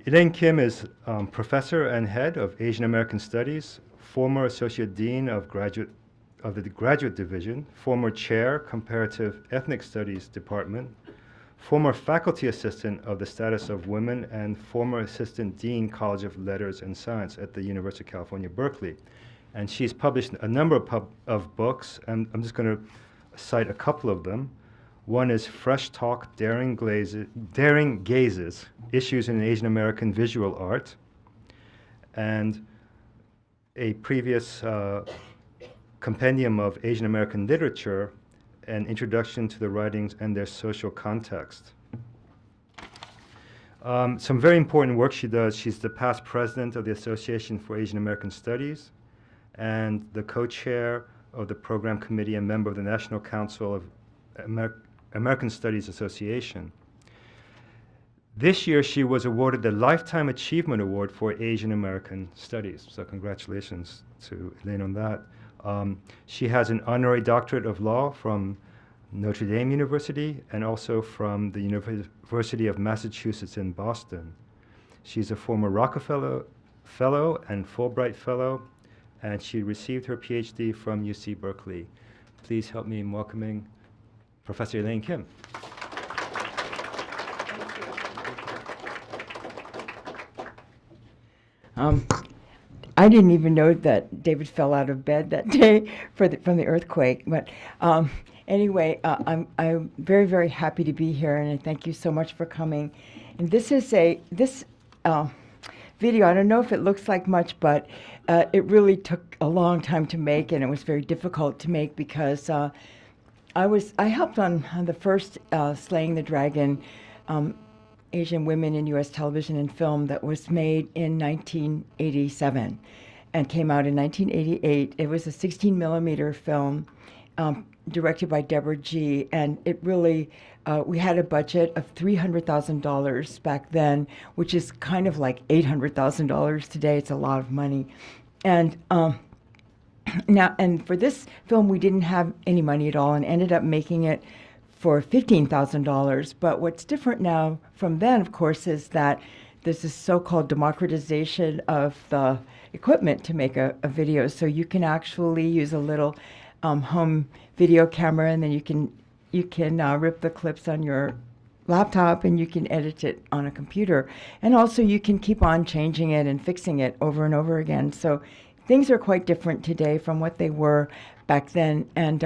Elaine Kim is professor and head of Asian American Studies, former associate dean of the graduate division, former chair, comparative ethnic studies department, former faculty assistant of the status of women, and former assistant dean, College of Letters and Science at the University of California, Berkeley. And she's published a number of books, and I'm just going to cite a couple of them. One is Fresh Talk, Daring Gazes, Issues in Asian American Visual Art, and a previous compendium of Asian American literature, an introduction to the writings and their social context. Some very important work she does. She's the past president of the Association for Asian American Studies and the co-chair of the program committee and member of the National Council of American Studies Association. This year, she was awarded the Lifetime Achievement Award for Asian American Studies. So congratulations to Elaine on that. She has an honorary doctorate of law from Notre Dame University and also from the University of Massachusetts in Boston. She's a former Rockefeller Fellow and Fulbright Fellow, and she received her PhD from UC Berkeley. Please help me in welcoming Professor Elaine Kim. I didn't even know that David fell out of bed that day from the earthquake. But anyway, I'm very, very happy to be here, and I thank you so much for coming. And this is this video. I don't know if it looks like much, but it really took a long time to make, and it was very difficult to make because I helped on the first Slaying the Dragon. Asian women in U.S. television and film that was made in 1987 and came out in 1988. It was a 16 millimeter film directed by Deborah G. And it really, we had a budget of $300,000 back then, which is kind of like $800,000 today. It's a lot of money. And and for this film, we didn't have any money at all and ended up making it for $15,000. But what's different now from then, of course, is that there's this so-called democratization of the equipment to make a video. So you can actually use a little home video camera, and then you can rip the clips on your laptop, and you can edit it on a computer. And also you can keep on changing it and fixing it over and over again. So things are quite different today from what they were back then. And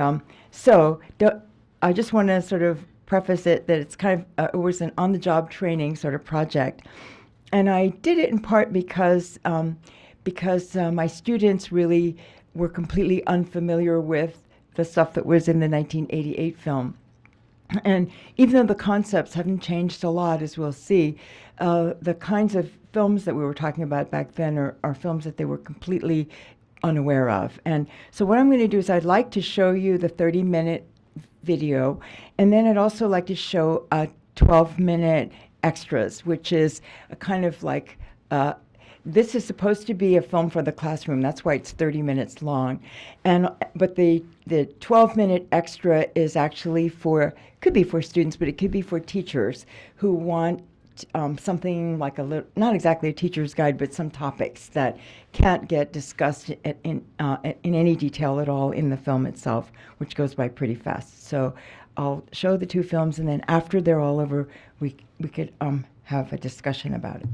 I just want to sort of preface it that it's kind of, it was an on-the-job training sort of project. And I did it in part because my students really were completely unfamiliar with the stuff that was in the 1988 film. And even though the concepts haven't changed a lot, as we'll see, the kinds of films that we were talking about back then are films that they were completely unaware of. And so what I'm going to do is I'd like to show you the 30-minute video, and then I'd also like to show 12-minute extras, which is a kind of like, this is supposed to be a film for the classroom. That's why it's 30 minutes long. But the 12-minute extra is actually could be for students, but it could be for teachers who want something like not exactly a teacher's guide, but some topics that can't get discussed in any detail at all in the film itself, which goes by pretty fast. So I'll show the two films, and then after they're all over, we could have a discussion about it.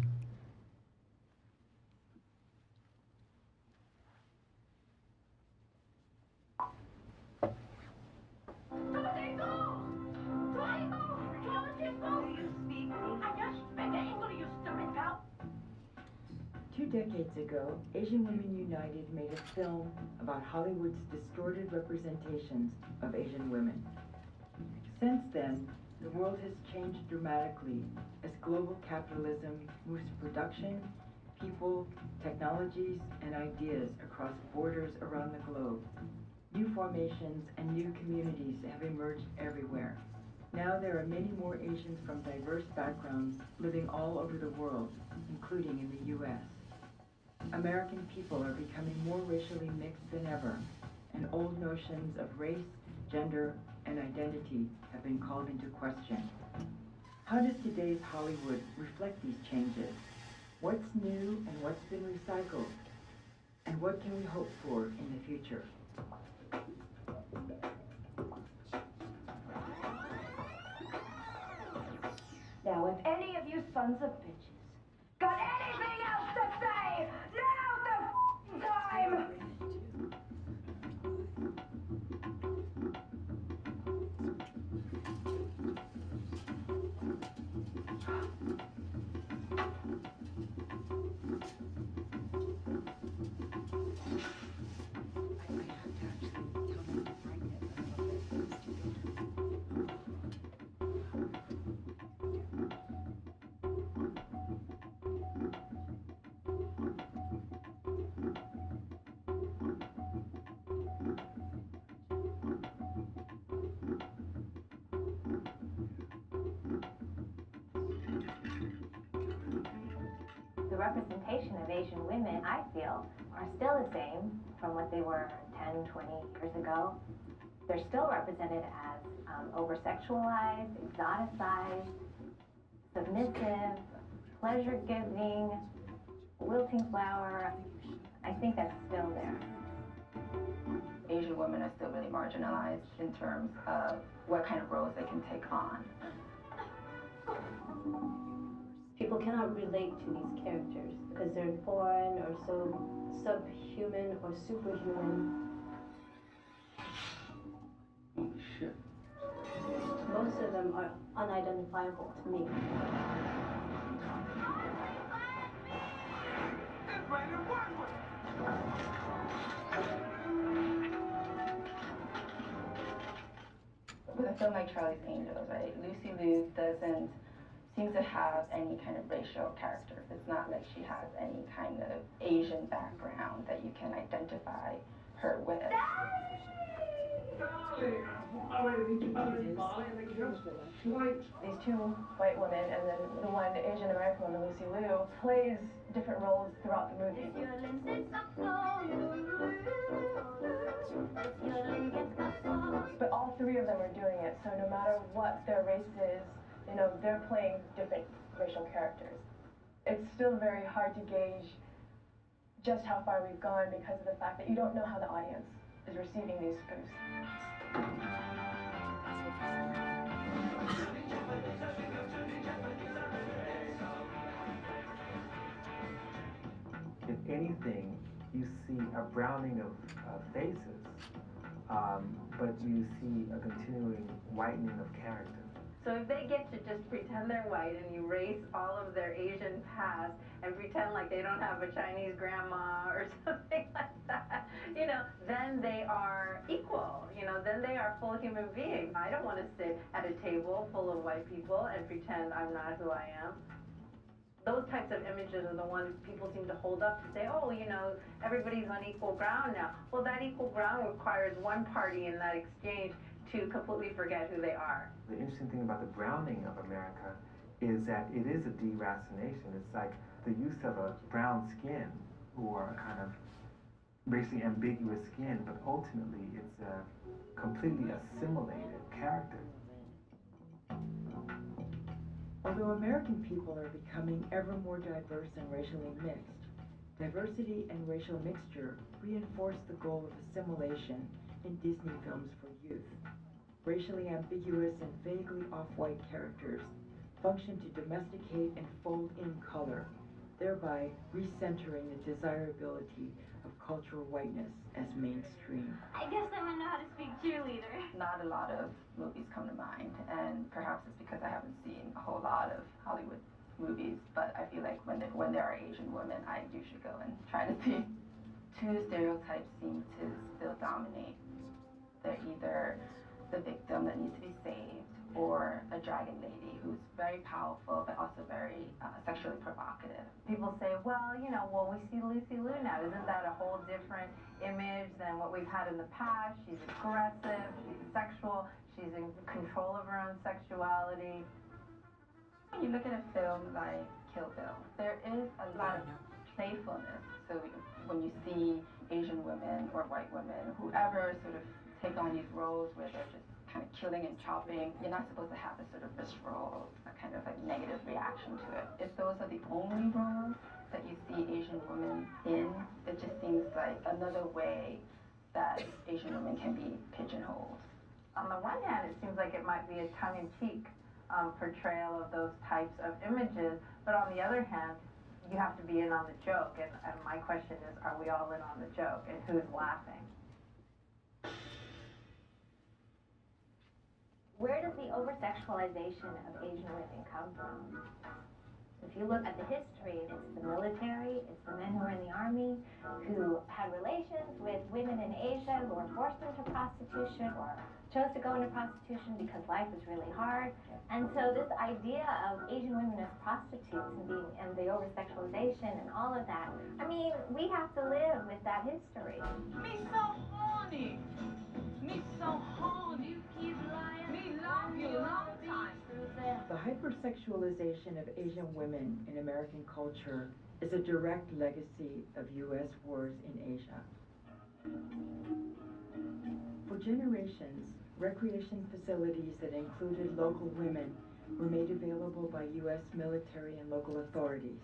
Two decades ago, Asian Women United made a film about Hollywood's distorted representations of Asian women. Since then, the world has changed dramatically as global capitalism moves production, people, technologies, and ideas across borders around the globe. New formations and new communities have emerged everywhere. Now there are many more Asians from diverse backgrounds living all over the world, including in the U.S. American people are becoming more racially mixed than ever, and old notions of race, gender, and identity have been called into question. How does today's Hollywood reflect these changes? What's new and what's been recycled? And what can we hope for in the future? Now, if any of you sons of bitches got anything else to say, now's the time! The representation of Asian women, I feel, are still the same from what they were 10, 20 years ago. They're still represented as over-sexualized, exoticized, submissive, pleasure-giving, wilting flower. I think that's still there. Asian women are still really marginalized in terms of what kind of roles they can take on. People cannot relate to these characters because they're foreign or so subhuman or superhuman. Holy shit. Most of them are unidentifiable to me. With a film like Charlie's Angels, right, Lucy Liu doesn't seem to have any kind of racial characters. It's not like she has any kind of Asian background that you can identify her with. These two white women and then the one Asian American woman, Lucy Liu, plays different roles throughout the movie. But all three of them are doing it, so no matter what their race is, you know, they're playing different racial characters. It's still very hard to gauge just how far we've gone because of the fact that you don't know how the audience is receiving these spoofs. If anything, you see a browning of faces, but you see a continuing whitening of character. So if they get to just pretend they're white and erase all of their Asian past and pretend like they don't have a Chinese grandma or something like that, you know, then they are equal, you know, then they are full human beings. I don't want to sit at a table full of white people and pretend I'm not who I am. Those types of images are the ones people seem to hold up to say, oh, you know, everybody's on equal ground now. Well, that equal ground requires one party in that exchange to completely forget who they are. The interesting thing about the browning of America is that it is a deracination. It's like the use of a brown skin or a kind of racially ambiguous skin, but ultimately it's a completely assimilated character. Although American people are becoming ever more diverse and racially mixed, diversity and racial mixture reinforce the goal of assimilation in Disney films for youth. Racially ambiguous and vaguely off-white characters function to domesticate and fold in color, thereby recentering the desirability of cultural whiteness as mainstream. I guess I wouldn't know how to speak cheerleader. Not a lot of movies come to mind, and perhaps it's because I haven't seen a whole lot of Hollywood movies, but I feel like when there are Asian women, I usually go and try to see. Two stereotypes seem to still dominate. They're either the victim that needs to be saved or a dragon lady who's very powerful but also very sexually provocative. People say, well, you know, well, we see Lucy Liu now. Isn't that a whole different image than what we've had in the past? She's aggressive, she's sexual, she's in control of her own sexuality. When you look at a film like Kill Bill, there is a lot of playfulness. So when you see Asian women or white women, whoever sort of take on these roles where they're just kind of killing and chopping, you're not supposed to have a sort of visceral, kind of like negative reaction to it. If those are the only roles, woman in. It just seems like another way that Asian women can be pigeonholed. On the one hand, it seems like it might be a tongue-in-cheek portrayal of those types of images, but on the other hand, you have to be in on the joke, and my question is, are we all in on the joke, and who's laughing? Where does the over-sexualization of Asian women come from? If you look at the history, it's the military, it's the men who were in the army, who had relations with women in Asia, who were forced into prostitution or chose to go into prostitution because life was really hard. And so this idea of Asian women as prostitutes and the over-sexualization and all of that, I mean, we have to live with that history. Me so horny. Me so horny. You keep lying. Me love you long time. The hypersexualization of Asian women in American culture is a direct legacy of U.S. wars in Asia. For generations, recreation facilities that included local women were made available by U.S. military and local authorities.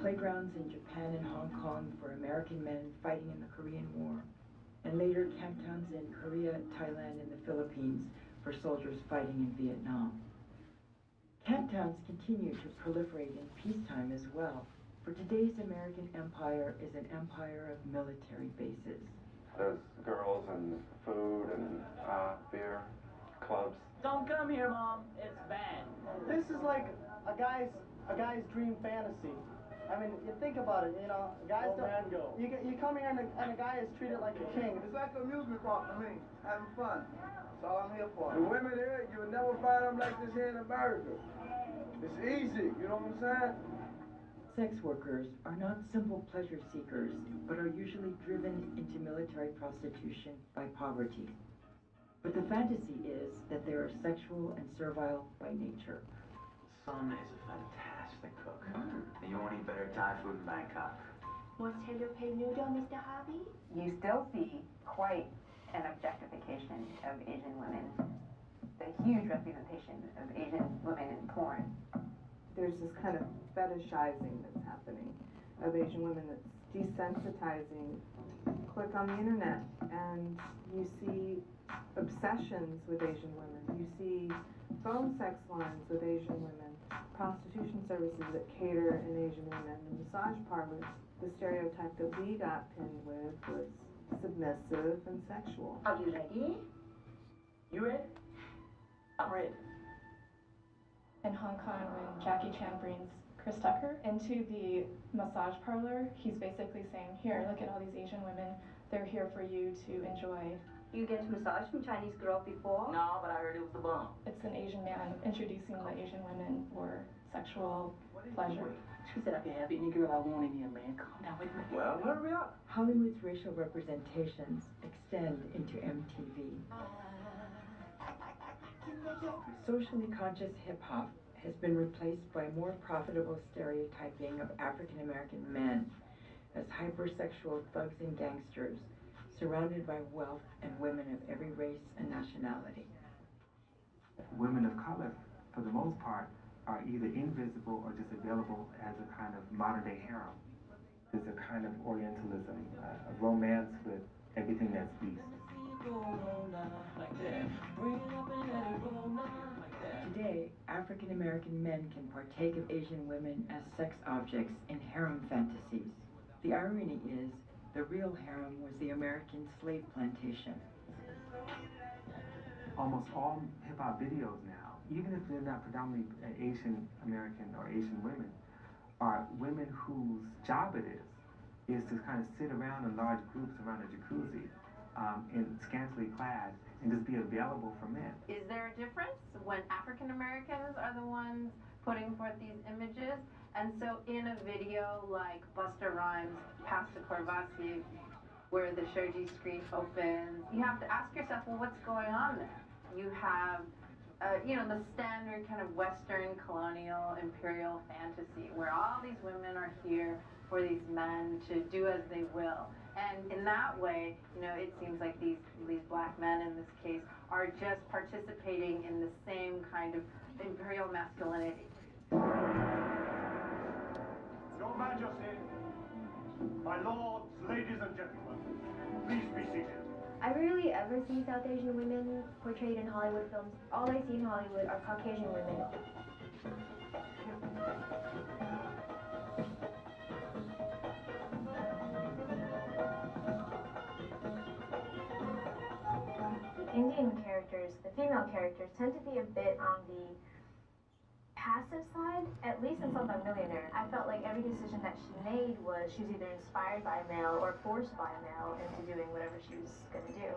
Playgrounds in Japan and Hong Kong for American men fighting in the Korean War, and later camptowns in Korea, Thailand, and the Philippines for soldiers fighting in Vietnam. Camptowns continue to proliferate in peacetime as well, for today's American empire is an empire of military bases. There's girls and food and beer, clubs. Don't come here, Mom. It's bad. This is like a guy's dream fantasy. I mean, you think about it, you know, guys don't. You come here and a guy is treated like a king. It's like an amusement park to me, having fun. That's all I'm here for. The women here, you'll never find them like this here in America. It's easy, you know what I'm saying? Sex workers are not simple pleasure seekers, but are usually driven into military prostitution by poverty. But the fantasy is that they are sexual and servile by nature. Son is a fantastic cook. And you won't eat better Thai food in Bangkok. What's tailor paid noodle, Mr. Harvey? You still see quite an objectification of Asian women. The huge representation of Asian women in porn. There's this kind of fetishizing that's happening of Asian women that's desensitizing. Click on the internet and you see obsessions with Asian women. You see phone sex lines with Asian women, prostitution services that cater in Asian women, and massage parlors. The stereotype that we got pinned with was submissive and sexual. Are you ready? You ready? I'm ready. In Hong Kong, when Jackie Chan brings Chris Tucker into the massage parlor, he's basically saying, here, look at all these Asian women. They're here for you to enjoy. You get massage from Chinese girl before? No, but I heard it was the bomb. It's an Asian man introducing the Asian women for sexual pleasure. She said I can have any girl I want in here, man. Calm down, wait a minute. Well, hurry up. Hollywood's racial representations extend into MTV. Socially conscious hip-hop has been replaced by more profitable stereotyping of African American men as hypersexual thugs and gangsters surrounded by wealth and women of every race and nationality. Women of color, for the most part, are either invisible or just available as a kind of modern-day harem. There's a kind of Orientalism, a romance with everything that's beast. Today, African American men can partake of Asian women as sex objects in harem fantasies. The irony is, the real harem was the American slave plantation. Almost all hip-hop videos now, even if they're not predominantly Asian American or Asian women, are women whose job it is to kind of sit around in large groups around a jacuzzi and scantily clad and just be available for men. Is there a difference when African Americans are the ones putting forth these images? And so in a video like Busta Rhymes' Pasta Corvasi, where the shoji screen opens, you have to ask yourself, well, what's going on there? You have, the standard kind of Western colonial imperial fantasy where all these women are here for these men to do as they will. And in that way, it seems like these black men in this case are just participating in the same kind of imperial masculinity. Your Majesty, My lords, ladies and gentlemen, please be seated. I rarely ever see South Asian women portrayed in Hollywood films. All I see in Hollywood are Caucasian women. Indian characters, the female characters, tend to be a bit on the passive side, at least in Slumdog Millionaire. I felt like every decision that she made was she was either inspired by a male or forced by a male into doing whatever she was going to do.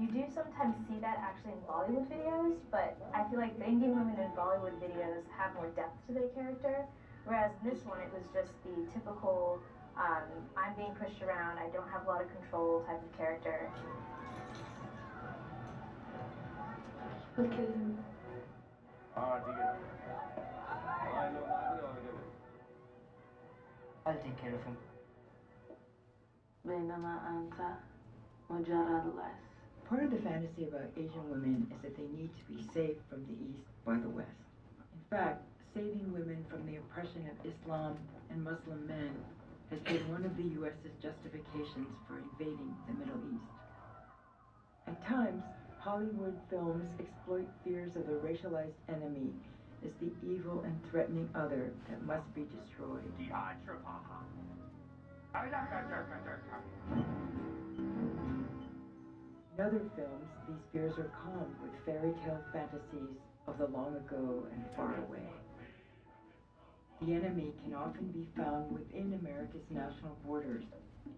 You do sometimes see that actually in Bollywood videos, but I feel like the Indian women in Bollywood videos have more depth to their character, whereas in this one it was just the typical I'm being pushed around, I don't have a lot of control type of character. Who killed him? I'll take care of him. Part of the fantasy about Asian women is that they need to be saved from the East by the West. In fact, saving women from the oppression of Islam and Muslim men has been one of the U.S.'s justifications for invading the Middle East. At times, Hollywood films exploit fears of the racialized enemy as the evil and threatening other that must be destroyed. In other films, these fears are calmed with fairy tale fantasies of the long ago and far away. The enemy can often be found within America's national borders,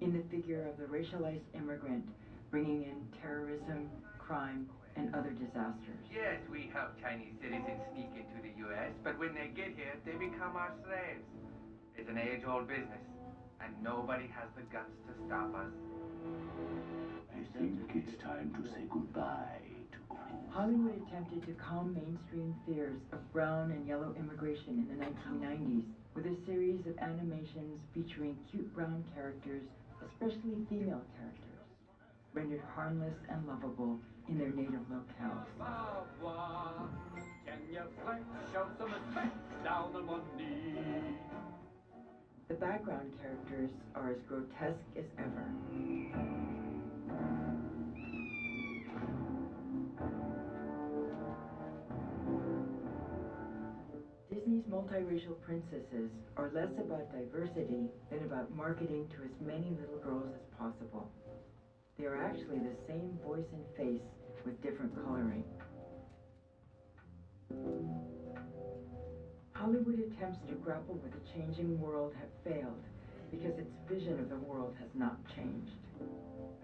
in the figure of the racialized immigrant bringing in terrorism, crime, and other disasters. Yes, we help Chinese citizens sneak into the U.S., but when they get here, they become our slaves. It's an age-old business, and nobody has the guts to stop us. I think it's time to say goodbye to Groove. Hollywood attempted to calm mainstream fears of brown and yellow immigration in the 1990s with a series of animations featuring cute brown characters, especially female characters, rendered harmless and lovable in their native locales. Can you flex? Show some respect down on one knee. The background characters are as grotesque as ever. Disney's multiracial princesses are less about diversity than about marketing to as many little girls as possible. They are actually the same voice and face with different coloring. Hollywood attempts to grapple with a changing world have failed because its vision of the world has not changed.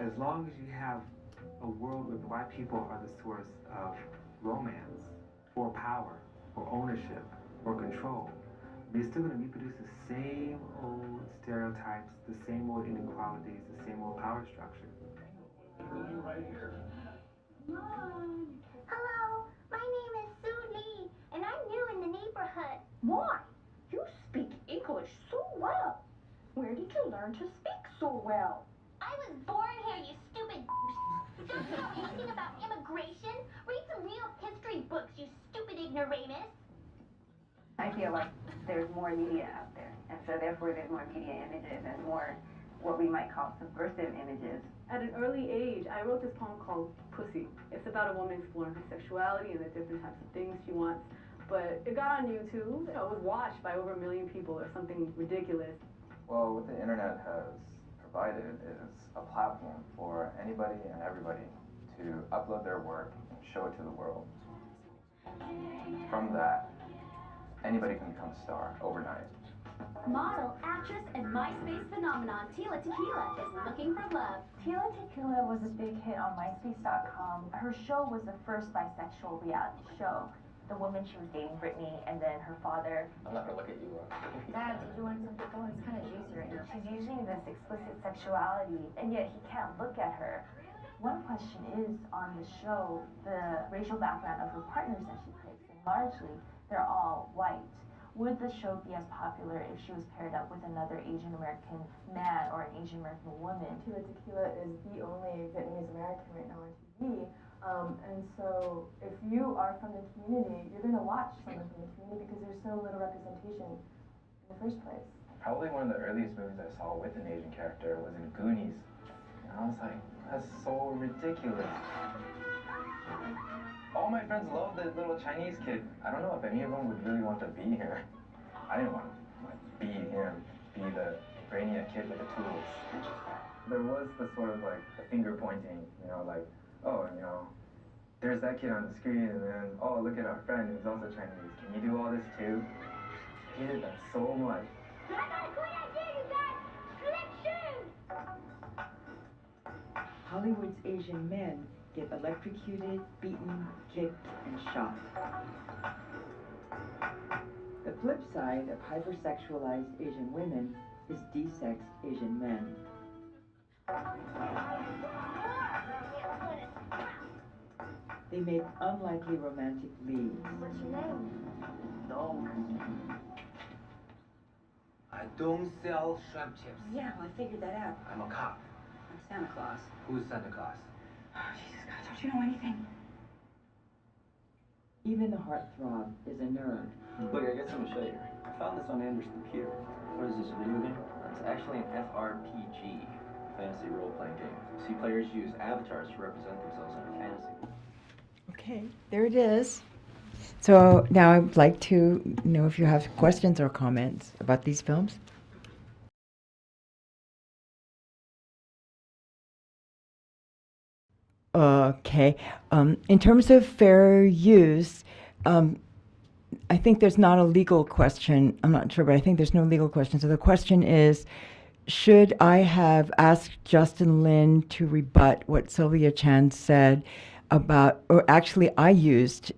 As long as you have a world where white people are the source of romance, or power, or ownership, or control, you're still going to reproduce the same old stereotypes, the same old inequalities, the same old power structure. Right here. Hello, my name is Sue Lee, and I'm new in the neighborhood. Why? You speak English so well. Where did you learn to speak so well? I was born here, you stupid. Don't you know anything about immigration? Read some real history books, you stupid ignoramus. I feel like there's more media out there, and so therefore there's more media images and more what we might call subversive images. At an early age, I wrote this poem called Pussy. It's about a woman exploring her sexuality and the different types of things she wants. But it got on YouTube. It was watched by over 1 million people or something ridiculous. Well, what the internet has provided is a platform for anybody and everybody to upload their work and show it to the world. From that, anybody can become a star overnight. Model, actress, and MySpace phenomenon Tila Tequila is looking for love. Tila Tequila was a big hit on MySpace.com. Her show was the first bisexual reality show. The woman she was dating, Brittany, and then her father. I'm not gonna look at you. Dad, did you want something? Oh, it's kind of juicy right now. She's using this explicit sexuality, and yet he can't look at her. One question is, on the show, the racial background of her partners that she picks, and largely, they're all white. Would the show be as popular if she was paired up with another Asian American man or an Asian American woman? Tila Tequila is the only Vietnamese American right now on TV And so if you are from the community, you're going to watch someone from the community because there's so little representation in the first place. Probably one of the earliest movies I saw with an Asian character was in Goonies. And I was like, that's so ridiculous. All my friends love the little Chinese kid. I don't know if any of them would really want to be here. I didn't want to be him, be the brainiac kid with the tools. There was the sort of like the finger pointing, like, oh, there's that kid on the screen, and then, oh, look at our friend who's also Chinese. Can you do all this too? He did that so much. Hollywood's Asian men get electrocuted, beaten, kicked, and shot. The flip side of hypersexualized Asian women is desexed Asian men. They make unlikely romantic leads. What's your name? No. I don't sell shrimp chips. Yeah, well, I figured that out. I'm a cop. I'm Santa Claus. Who's Santa Claus? Oh, Jesus, God, don't you know anything? Even the heartthrob is a nerd. Look, I got something to show you. I found this on Andrew's computer. What is this, a video game? It's actually an FRPG, fantasy role-playing game. See, players use avatars to represent themselves in a fantasy. Okay, there it is. So now I'd like to know if you have questions or comments about these films. Okay. In terms of fair use, I think there's not a legal question. I'm not sure, but I think there's no legal question. So the question is, should I have asked Justin Lin to rebut what Sylvia Chan said about, or actually I used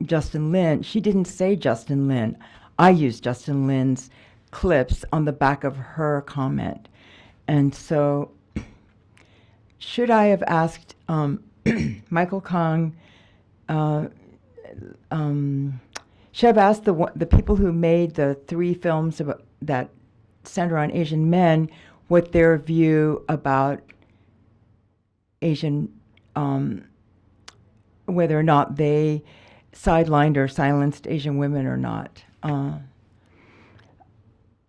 Justin Lin. She didn't say Justin Lin. I used Justin Lin's clips on the back of her comment. And so should I have asked Michael Kong, should I have asked the people who made the 3 films that center on Asian men what their view about Asian, whether or not they sidelined or silenced Asian women or not.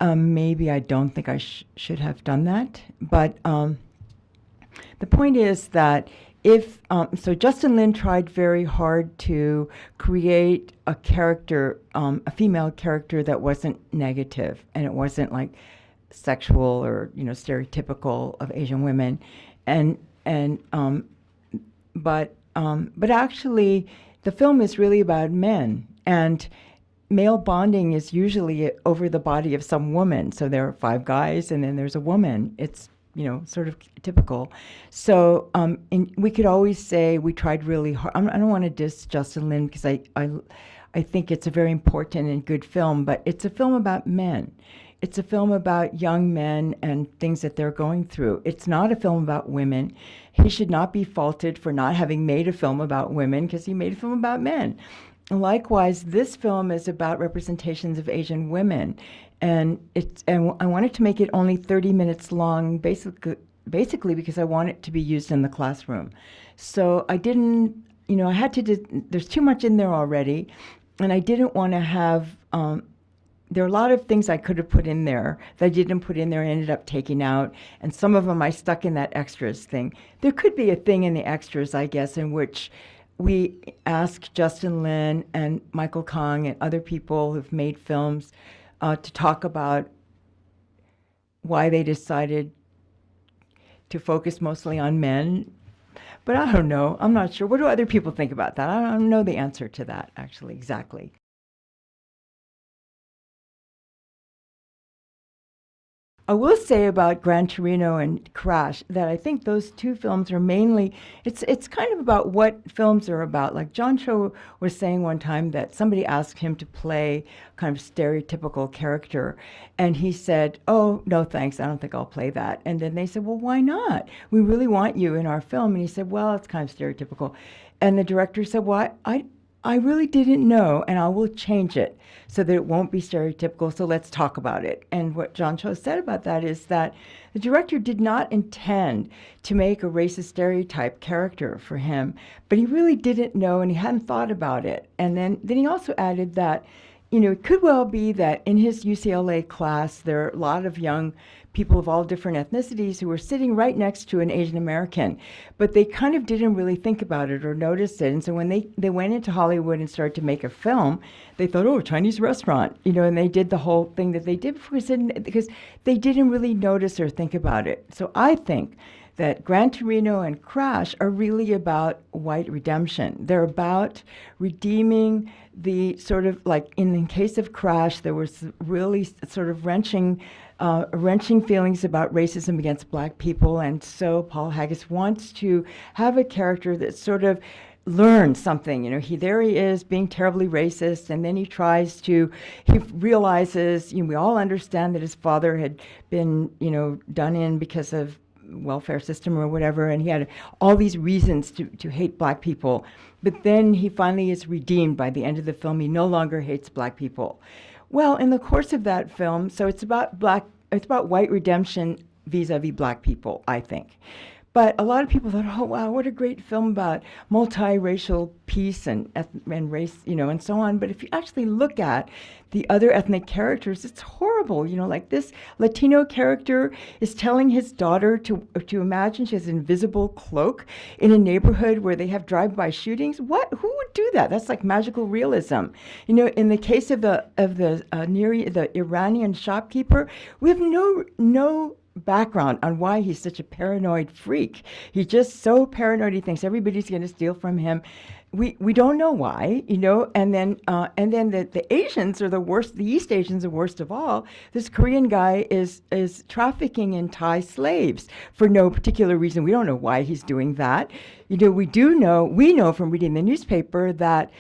Maybe I don't think I should have done that, but the point is that if, so Justin Lin tried very hard to create a character, a female character that wasn't negative, and it wasn't like sexual or, stereotypical of Asian women. But actually, the film is really about men, and male bonding is usually over the body of some woman. So there are 5 guys, and then there's a woman. It's, sort of typical. So we could always say we tried really hard. I don't want to diss Justin Lin because I think it's a very important and good film, but it's a film about men. It's a film about young men and things that they're going through. It's not a film about women. He should not be faulted for not having made a film about women because he made a film about men. Likewise, this film is about representations of Asian women, and I wanted to make it only 30 minutes long, basically because I want it to be used in the classroom. So I didn't, I had to. There's too much in there already, and I didn't want to have. There are a lot of things I could have put in there that I didn't put in there and ended up taking out, and some of them I stuck in that extras thing. There could be a thing in the extras, I guess, in which we ask Justin Lin and Michael Kong and other people who've made films to talk about why they decided to focus mostly on men. But I don't know. I'm not sure. What do other people think about that? I don't know the answer to that, actually, exactly. I will say about Gran Torino and Crash that I think those 2 films are mainly, it's kind of about what films are about. Like John Cho was saying one time that somebody asked him to play kind of stereotypical character, and he said, oh, no thanks, I don't think I'll play that. And then they said, well, why not? We really want you in our film. And he said, well, it's kind of stereotypical. And the director said, well, I really didn't know, and I will change it so that it won't be stereotypical, so let's talk about it. And what John Cho said about that is that the director did not intend to make a racist stereotype character for him, but he really didn't know, and he hadn't thought about it. And then he also added that, it could well be that in his UCLA class, there are a lot of young people of all different ethnicities who were sitting right next to an Asian American, but they kind of didn't really think about it or notice it. And so when they went into Hollywood and started to make a film, they thought, oh, a Chinese restaurant, and they did the whole thing that they did because they didn't really notice or think about it. So I think that Gran Torino and Crash are really about white redemption. They're about redeeming the sort of, like in the case of Crash, there was really sort of wrenching feelings about racism against black people, and so Paul Haggis wants to have a character that sort of learns something. There he is being terribly racist, and then he realizes, we all understand that his father had been, done in because of welfare system or whatever, and he had all these reasons to hate black people. But then he finally is redeemed by the end of the film. He no longer hates black people. Well, in the course of that film, so it's about white redemption vis-a-vis black people, I think. But a lot of people thought, oh, wow, what a great film about multiracial peace and race, and so on. But if you actually look at the other ethnic characters, it's horrible. Like this Latino character is telling his daughter to imagine she has an invisible cloak in a neighborhood where they have drive-by shootings. Who would do that? That's like magical realism. In the case of the Iranian shopkeeper, we have no background on why he's such a paranoid freak. He's just so paranoid. He thinks everybody's going to steal from him. We don't know why, and then the Asians are the worst. The East Asians are worst of all. This Korean guy is trafficking in Thai slaves for no particular reason. We don't know why he's doing that. We know from reading the newspaper that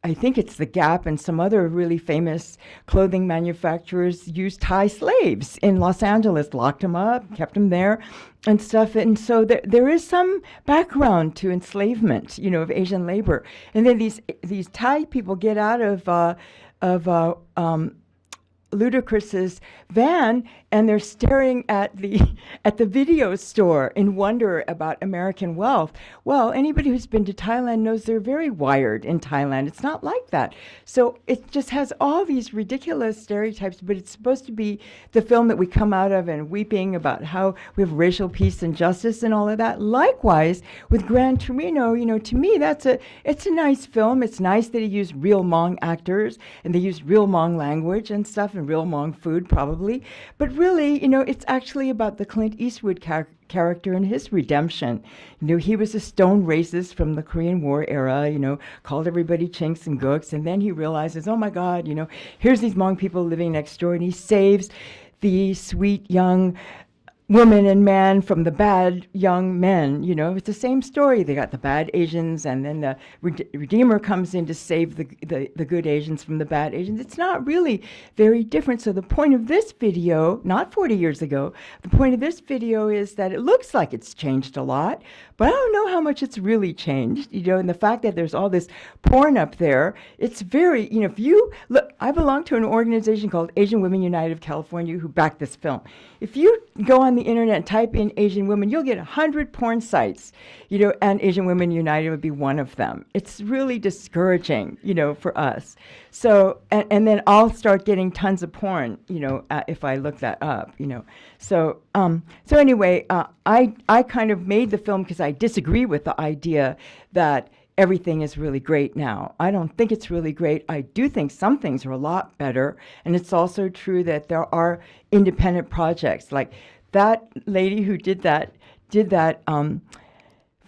I think it's the Gap and some other really famous clothing manufacturers used Thai slaves in Los Angeles, locked them up, kept them there and stuff. And so there is some background to enslavement, of Asian labor. And then these Thai people get out of Ludacris's van, and they're staring at the video store in wonder about American wealth. Well, anybody who's been to Thailand knows they're very wired in Thailand. It's not like that. So it just has all these ridiculous stereotypes, but it's supposed to be the film that we come out of and weeping about how we have racial peace and justice and all of that. Likewise, with Gran Torino, to me, it's a nice film. It's nice that he used real Hmong actors, and they used real Hmong language and stuff, and real Hmong food, probably. But really, it's actually about the Clint Eastwood character and his redemption. He was a stone racist from the Korean War era, called everybody chinks and gooks, and then he realizes, oh my God, here's these Hmong people living next door, and he saves the sweet young woman and man from the bad young men. It's the same story. They got the bad Asians, and then the Redeemer comes in to save the good Asians from the bad Asians. It's not really very different. So the point of this video, not 40 years ago, the point of this video is that it looks like it's changed a lot, but I don't know how much it's really changed, and the fact that there's all this porn up there, it's very, if you look, I belong to an organization called Asian Women United of California who backed this film. If you go on the internet and type in Asian women, you'll get 100 porn sites, and Asian Women United would be one of them. It's really discouraging, for us. So, and then I'll start getting tons of porn, if I look that up, So, so anyway, I kind of made the film because I disagree with the idea that everything is really great now. I don't think it's really great. I do think some things are a lot better, and it's also true that there are independent projects. Like that lady who did that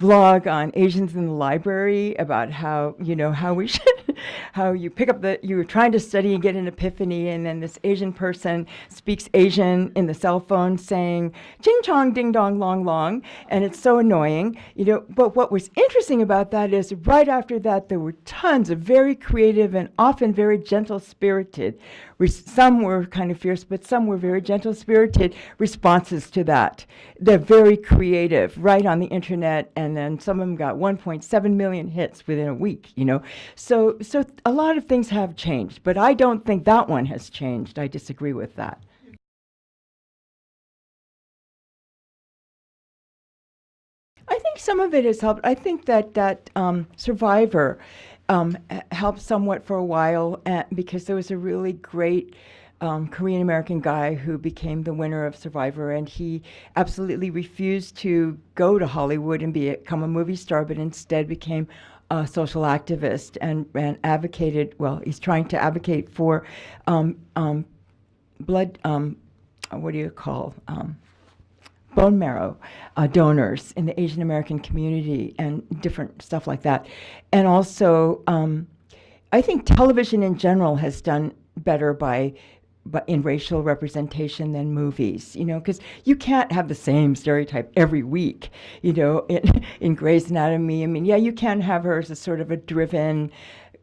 vlog on Asians in the library about how, how we should how you pick up you were trying to study and get an epiphany, and then this Asian person speaks Asian in the cell phone saying, ching chong ding dong long long, and it's so annoying, but what was interesting about that is right after that there were tons of very creative and often very gentle-spirited, some were kind of fierce, but some were very gentle-spirited responses to that. They're very creative, right on the internet, and then some of them got 1.7 million hits within a week, So a lot of things have changed, but I don't think that one has changed. I disagree with that. I think some of it has helped. I think that Survivor helped somewhat for a while because there was a really great Korean-American guy who became the winner of Survivor, and he absolutely refused to go to Hollywood and become a movie star, but instead became a social activist and advocated, he's trying to advocate for blood, bone marrow donors in the Asian American community and different stuff like that. And also, I think television in general has done better in racial representation than movies, because you can't have the same stereotype every week, in Grey's Anatomy. I mean, yeah, you can have her as a sort of a driven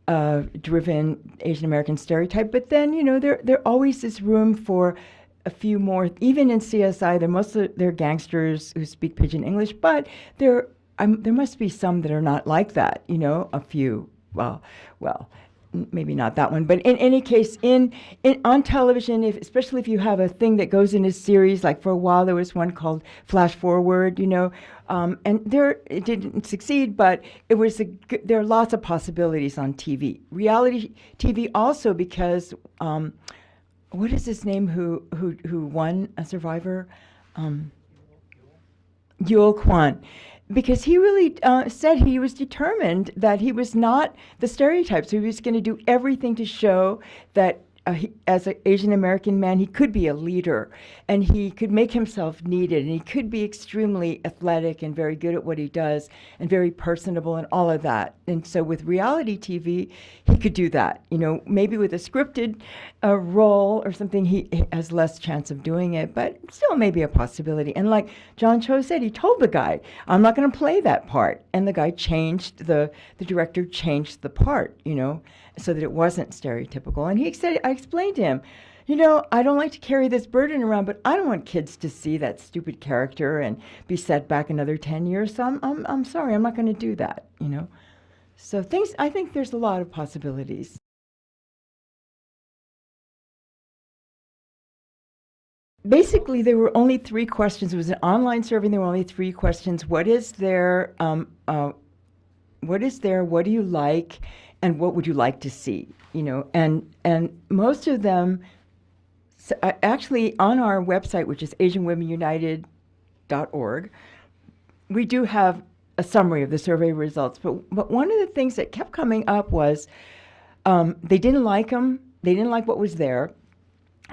Asian American stereotype, but then, there always is room for a few more. Even in CSI, they're gangsters who speak pidgin English, but there must be some that are not like that, a few. Well, maybe not that one, but in any case, on television, especially if you have a thing that goes in a series, like for a while there was one called Flash Forward, and it didn't succeed, but there are lots of possibilities on TV. Reality TV also, because what is his name who won a Survivor? Yul Kwan. Because he really said he was determined that he was not the stereotype, so he was going to do everything to show that as an Asian American man, he could be a leader, and he could make himself needed, and he could be extremely athletic and very good at what he does, and very personable and all of that. And so with reality TV, he could do that. Maybe with a scripted role or something, he has less chance of doing it, but still maybe a possibility. And like John Cho said, he told the guy, I'm not going to play that part. And the guy changed, the director changed the part, so that it wasn't stereotypical. And he said, I explained to him, I don't like to carry this burden around, but I don't want kids to see that stupid character and be set back another 10 years. So I'm sorry, I'm not going to do that, So I think there's a lot of possibilities. Basically, there were only 3 questions. It was an online survey. There were only 3 questions. What is there? What do you like? And what would you like to see? And most of them, actually on our website, which is AsianWomenUnited.org, we do have a summary of the survey results. But one of the things that kept coming up was they didn't like them. They didn't like what was there,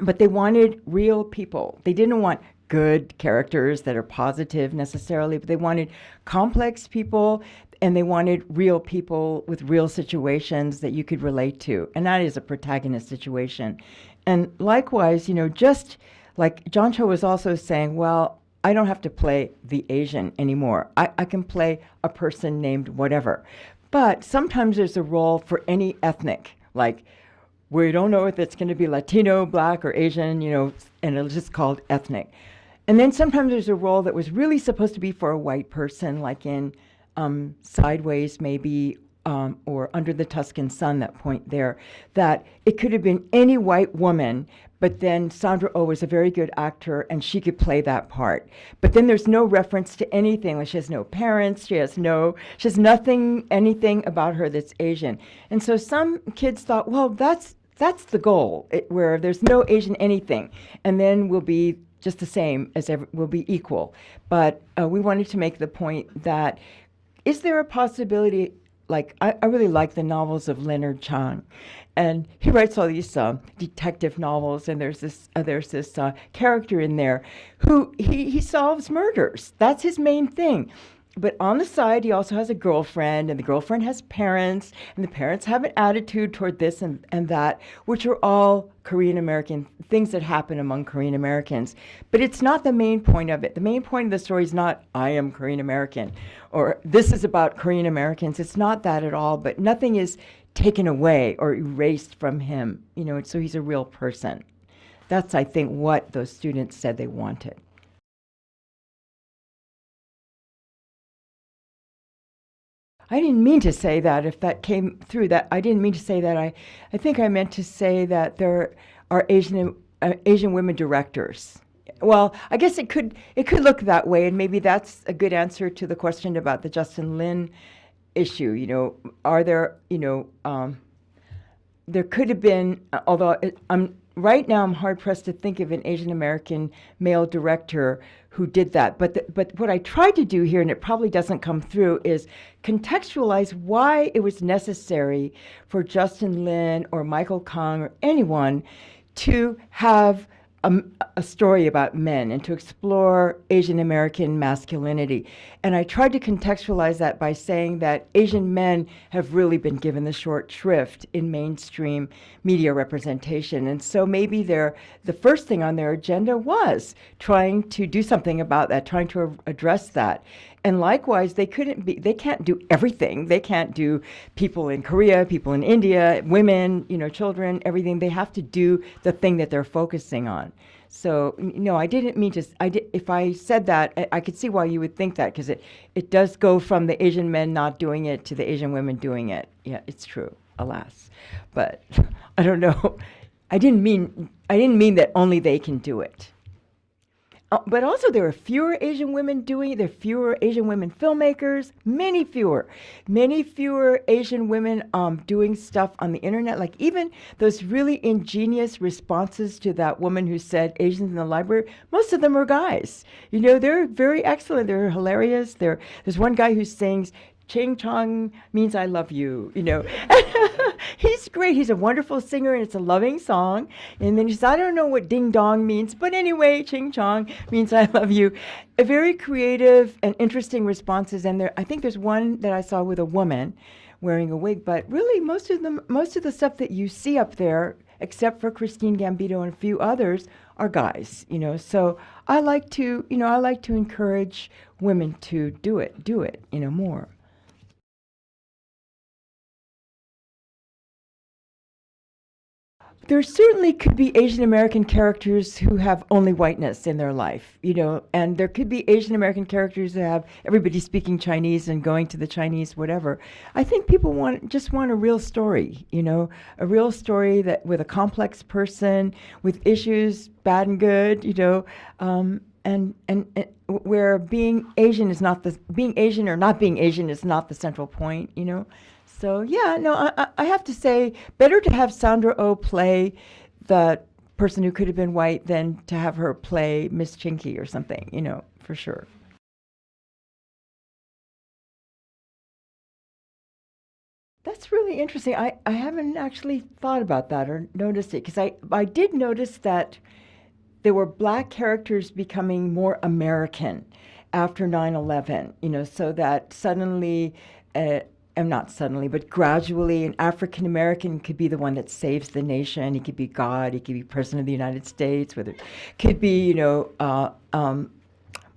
but they wanted real people. They didn't want good characters that are positive necessarily, but they wanted complex people, and they wanted real people with real situations that you could relate to. And that is a protagonist situation. And likewise, just like John Cho was also saying, well, I don't have to play the Asian anymore. I can play a person named whatever. But sometimes there's a role for any ethnic, like we don't know if it's going to be Latino, Black, or Asian, and it's just called ethnic. And then sometimes there's a role that was really supposed to be for a white person, like in Sideways maybe, or Under the Tuscan Sun, that point there, that it could have been any white woman, but then Sandra Oh was a very good actor and she could play that part. But then there's no reference to anything, like she has no parents, she has nothing, anything about her that's Asian. And so some kids thought, well, that's the goal, where there's no Asian anything, and then we'll be just the same as we'll be equal. But we wanted to make the point that, is there a possibility, like I really like the novels of Leonard Chang, and he writes all these detective novels, and there's this character in there who he solves murders. That's his main thing. but on the side, he also has a girlfriend, and the girlfriend has parents, and the parents have an attitude toward this and that, which are all Korean American things that happen among Korean Americans. But it's not the main point of it. The main point of the story is not, I am Korean American, or this is about Korean Americans. It's not that at all, but nothing is taken away or erased from him, so he's a real person. That's, I think, what those students said they wanted. I didn't mean to say that, if that came through. That I didn't mean to say that. I think I meant to say that there are Asian women directors. Well, I guess it could look that way, and maybe that's a good answer to the question about the Justin Lin issue. Are there, there could have been, although right now I'm hard pressed to think of an Asian American male director who did that. But what I tried to do here, and it probably doesn't come through, is contextualize why it was necessary for Justin Lin or Michael Kang or anyone to have a story about men and to explore Asian American masculinity. And I tried to contextualize that by saying that Asian men have really been given the short shrift in mainstream media representation. And so maybe the first thing on their agenda was trying to do something about that, trying to address that. And likewise, they can't do everything. They can't do people in Korea, people in India, women, children, everything. They have to do the thing that they're focusing on. So, no, I didn't mean to, if I said that, I could see why you would think that, because it does go from the Asian men not doing it to the Asian women doing it. Yeah, it's true, alas. But I don't know. I didn't mean that only they can do it. But also there are fewer Asian women doing it. There are fewer Asian women filmmakers, many fewer Asian women doing stuff on the internet. Like even those really ingenious responses to that woman who said Asians in the library, most of them are guys. They're very excellent. They're hilarious. There's one guy who sings, Ching Chong means I love you, He's great. He's a wonderful singer, and it's a loving song. And then he says, I don't know what ding dong means, but anyway, Ching Chong means I love you. A very creative and interesting responses. And I think there's one that I saw with a woman wearing a wig, but really most of the stuff that you see up there, except for Christine Gambito and a few others, are guys, So I like to encourage women to do it, more. There certainly could be Asian American characters who have only whiteness in their life, and there could be Asian American characters who have everybody speaking Chinese and going to the Chinese whatever. I think people just want a real story, a real story that with a complex person, with issues, bad and good, and where being Asian or not being Asian is not the central point, So yeah, no, I have to say, better to have Sandra Oh play the person who could have been white than to have her play Miss Chinky or something, for sure. That's really interesting. I haven't actually thought about that or noticed it, because I did notice that there were black characters becoming more American after 9/11, so that suddenly, not suddenly, but gradually, an African American could be the one that saves the nation. He could be God. He could be President of the United States. Whether it could be,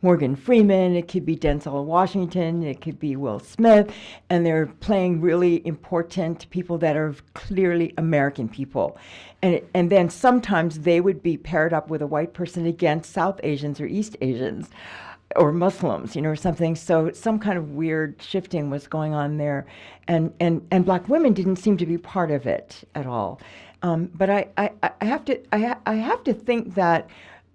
Morgan Freeman. It could be Denzel Washington. It could be Will Smith. And they're playing really important people that are clearly American people. And then sometimes they would be paired up with a white person against South Asians or East Asians, or Muslims, or something. So some kind of weird shifting was going on there, and black women didn't seem to be part of it at all. But I have to think that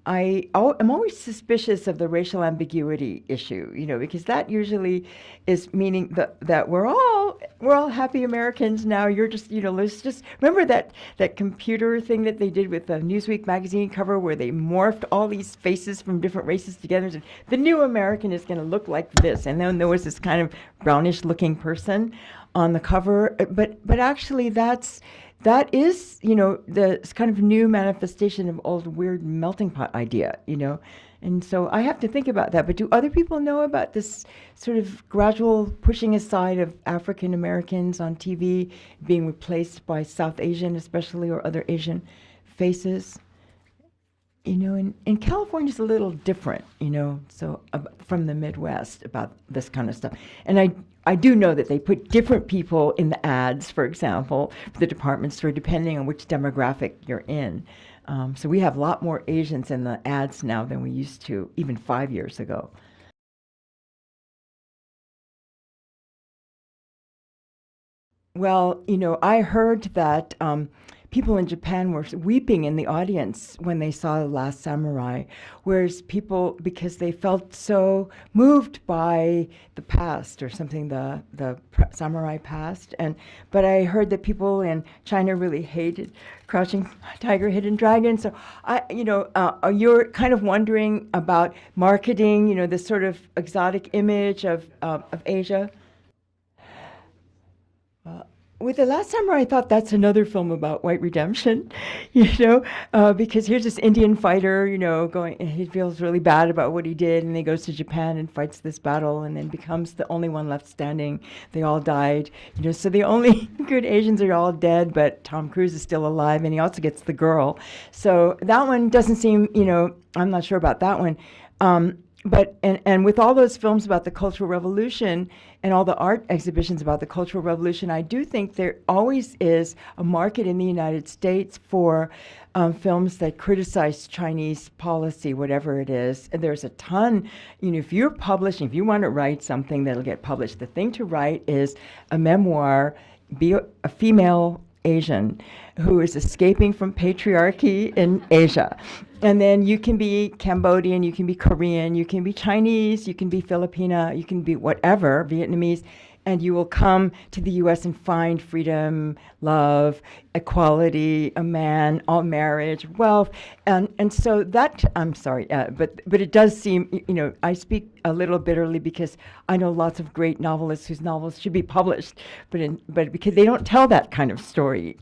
I'm always suspicious of the racial ambiguity issue, because that usually is meaning that we're all happy Americans now. You're just, let's just remember that computer thing that they did with the Newsweek magazine cover where they morphed all these faces from different races together. And the new American is going to look like this, and then there was this kind of brownish-looking person on the cover. But actually, that's that is, the kind of new manifestation of old weird melting pot idea, And so I have to think about that. But do other people know about this sort of gradual pushing aside of African Americans on TV being replaced by South Asian, especially, or other Asian faces? And California's a little different, so from the Midwest about this kind of stuff. And I do know that they put different people in the ads, for example, for the department store, depending on which demographic you're in. So we have a lot more Asians in the ads now than we used to, even 5 years ago. Well, I heard that people in Japan were weeping in the audience when they saw The Last Samurai, whereas people, because they felt so moved by the past or something, the samurai past. But I heard that people in China really hated Crouching Tiger, Hidden Dragon. So you're kind of wondering about marketing, this sort of exotic image of Asia. With The Last Samurai, I thought that's another film about white redemption, because here's this Indian fighter, going, and he feels really bad about what he did, and he goes to Japan and fights this battle, and then becomes the only one left standing. They all died, so the only good Asians are all dead, but Tom Cruise is still alive, and he also gets the girl. So that one doesn't seem, I'm not sure about that one. But with all those films about the Cultural Revolution and all the art exhibitions about the Cultural Revolution, I do think there always is a market in the United States for films that criticize Chinese policy, whatever it is. And there's a ton. If you're publishing, if you want to write something that'll get published, the thing to write is a memoir, be a female Asian who is escaping from patriarchy in Asia. And then you can be Cambodian, you can be Korean, you can be Chinese, you can be Filipina, you can be whatever, Vietnamese, and you will come to the U.S. and find freedom, love, equality, a man, all marriage, wealth, and so that, I'm sorry, but it does seem, I speak a little bitterly because I know lots of great novelists whose novels should be published, but because they don't tell that kind of story,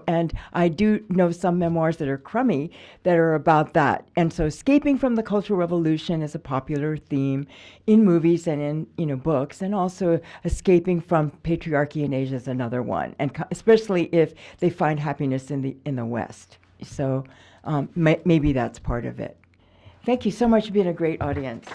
and I do know some memoirs that are crummy that are about that, and so escaping from the Cultural Revolution is a popular theme in movies and in books, and also escaping from patriarchy in Asia is another one, and especially if they find happiness in the West. So maybe that's part of it. Thank you so much for being a great audience.